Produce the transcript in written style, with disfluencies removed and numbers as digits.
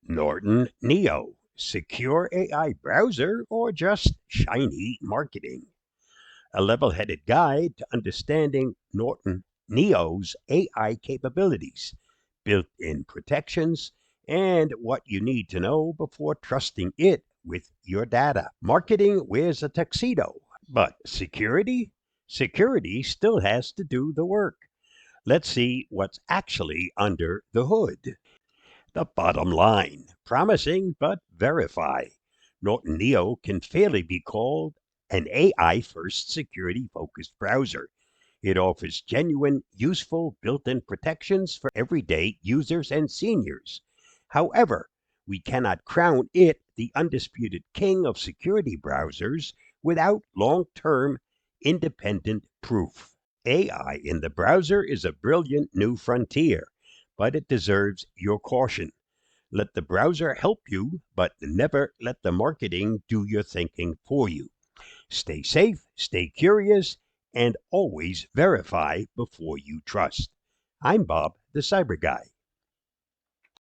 Norton Neo, secure AI browser, or just shiny marketing? A level-headed guide to understanding Norton Neo's AI capabilities, built-in protections, and what you need to know before trusting it with your data. Marketing wears a tuxedo, but security? Security still has to do the work. Let's see what's actually under the hood. The bottom line, promising but verify. Norton Neo can fairly be called an AI-first security-focused browser. It offers genuine, useful built-in protections for everyday users and seniors. However, we cannot crown it the undisputed king of security browsers without long-term independent proof. AI in the browser is a brilliant new frontier, but it deserves your caution. Let the browser help you, but never let the marketing do your thinking for you. Stay safe, stay curious, and always verify before you trust. I'm Bob, the Cyber Guy.